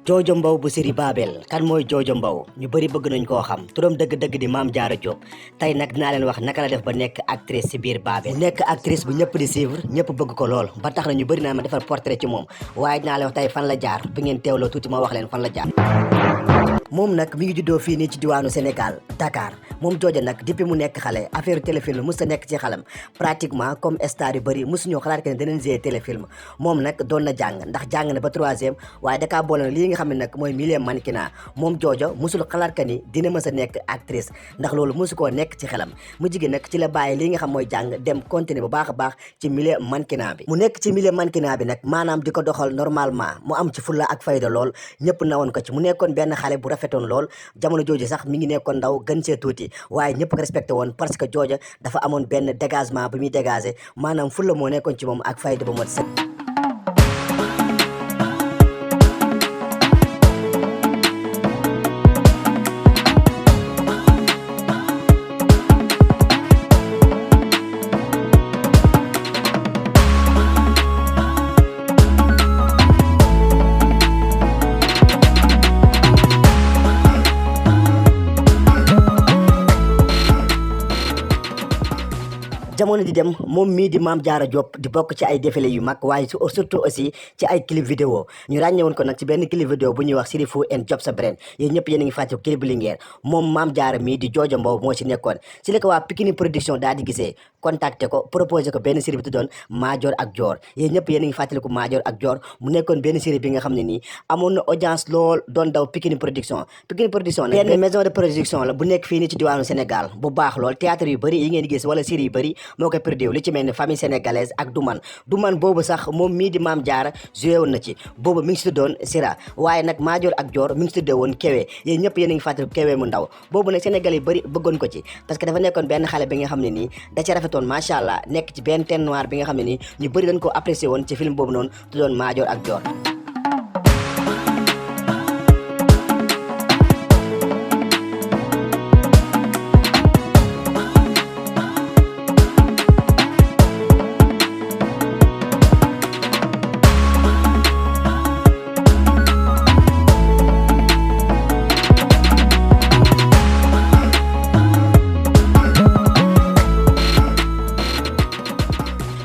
Jojo Mbow bu série Babel kan mooy Jojo Mbow ñu bëri bëgg nañ koo xam turam dëgg-dëgg di Mame Diarra Diop tey nag dinaa leen wax naka la def ba nekk actrice ci biir Babel nekk actrice bu ñëpp di suivre ñëpp bëgg ko lool ba tax na ñu bëri naa ma defar portrait ci moom waaye dinaa leen wax tey fan la jaar bi ngeen teewloo tuuti ma wax leen fan la jaar. moom nag mi ngi juddoo fii nii ci diwaanu Sénégal Dakar moom Jojo nag depuis mu nekk xale affaire téléfilm mos a nekk ci xalam pratiquement comme star yu bëri mosuñoo xalaat que ne danañ jouer téléfilm moom nag doon na jàng ndax jàng na ba 3e waaye dakaa boole lii nga xam ne nag mooy milieu mannequinat moom Jojo mosul xalaat que ni dina mës a nekk actrice ndax loolu mosu koo nekk ci xelam mu jigéen nag ci la bàyyi lii nga xam mooy jàng dem continuer bu baax a baax ci milieu mannequinat bi mu nekk ci milieu mannequinat bi nag maanaam di ko doxal normalement mu am ci fulla ak fayda lool ñëpp nawoon ko ci mu nekkoon benn xale bu rafetoon lool jamono jooju sax mi ngi nekkoon ndaw gën see tuuti waaye ñëpp ko respecté woon parce que Jojo dafa amoon benn dégagement bu muy dégagé maanaam fulla moo nekkoon ci moom ak fayda ba mot sëkk. jamono di dem moom mii di Mame Diarra Diop di bokk ci ay défilé yu mag waaye surtout aussi ci ay clip vidéo ñu ràññewoon ko nag ci benn clip vidéo bu ñuy wax Sirifou and Job sa Brain yéen ñëpp yéen a ngi fàtte clip Linguère moom Mame Diarra mii di Jojo Mbow moo ci nekkoon si la ko waa Pikini production daal di gisee contacté ko proposé ko benn série bi tuddoon Madior ak Dior yéen ñëpp yéen a ngi fàttaliku Madior ak Dior mu nekkoon benn série bi nga xam ne nii amoon na audience lool doon daw Pikini production nag benn maison de production la bu nekk fii nii ci diwaanu Sénégal bu baax lool théâtre yu bëri yi ngeen gis wala série yu bëri moo koy produit li ci mel ni famille sénégalaise ak Duman boobu sax moom mii di Mame Diarra joué woon na ci boobu mi ngi si tuddoon Sira waaye nag Madior ak Dior mi ngi si tuddee woon Kéwé yéen ñëpp yéen a ngi fàttaliku Kéwé mu ndaw boobu nag Sénégal yi bëri bëggoon ko ci parce que dafa nekkoon benn xale bi nga xam ne nii da ci rafetoon macha allah nekk ci benn teint noir bi nga xam ne nii ñu bëri dañ ko apprécié woon ci film boobu noonu tuddoon Madior ak Dior.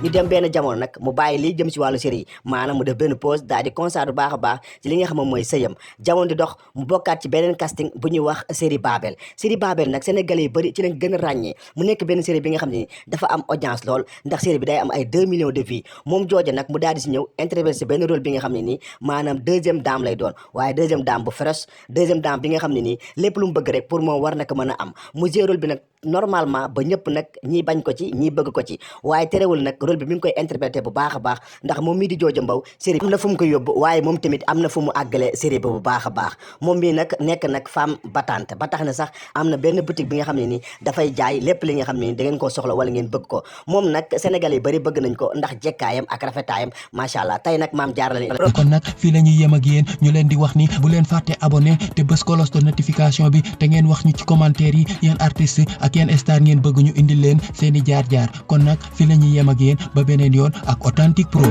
ñu dem benn jamono nag mu bàyyi lii jëm si wàllu série maanaam mu def benn pause daal di concert bu baax a baax ci li nga xam mooy sëyam jamono di dox mu bokkaat ci beneen casting bu ñuy wax série Babel nag sénégalais yi bëri ci lañ gën a ràññee mu nekk benn série bi nga xam ne dafa am audience lool ndax série bi day am ay 2 millions de vues moom Jojo nag mu daal di si ñëw intervenir si benn rôle bi nga xam ne nii maanaam deuxième dame lay doon waaye deuxième dame bu féroce deuxième dame bi nga xam ne nii lépp lu mu bëgg rek pour moom war na ko mën a am mu joué rôle bi nag normalement ba ñëpp nag ñii bañ ko ci ñii bëgg ko ci waaye terewul nag rôle bi mi ngi koy interprété bu baax a baax ndax moom mii di Jojo Mbow série am na fu mu ko yóbbu waaye moom tamit am na fu mu àggale série bi bu baax a baax moom mii nag nekk nag femme battante ba tax na sax am na benn boutique bi nga xam ne ni dafay jaay lépp li nga xam ne ni da ngeen koo soxla wala ngeen bëgg ko moom nag Sénégal yi bëri bëgg nañ ko ndax jekkaayam ak rafetaayam macha allah tey nag Mame Diarra la kon nag fii la ñuy yem ak yéen ñu leen di wax ni bu leen fàtte abonné te bës cloche de notification bi te ngeen wax ñu ci commentaire yi yéen artiste ak yéen star ngeen bëgg ñu indil leen seeni jaar-jaar kon nag fii la ñuy yem ak yéen ba beneen yoon ak Authentique Pro.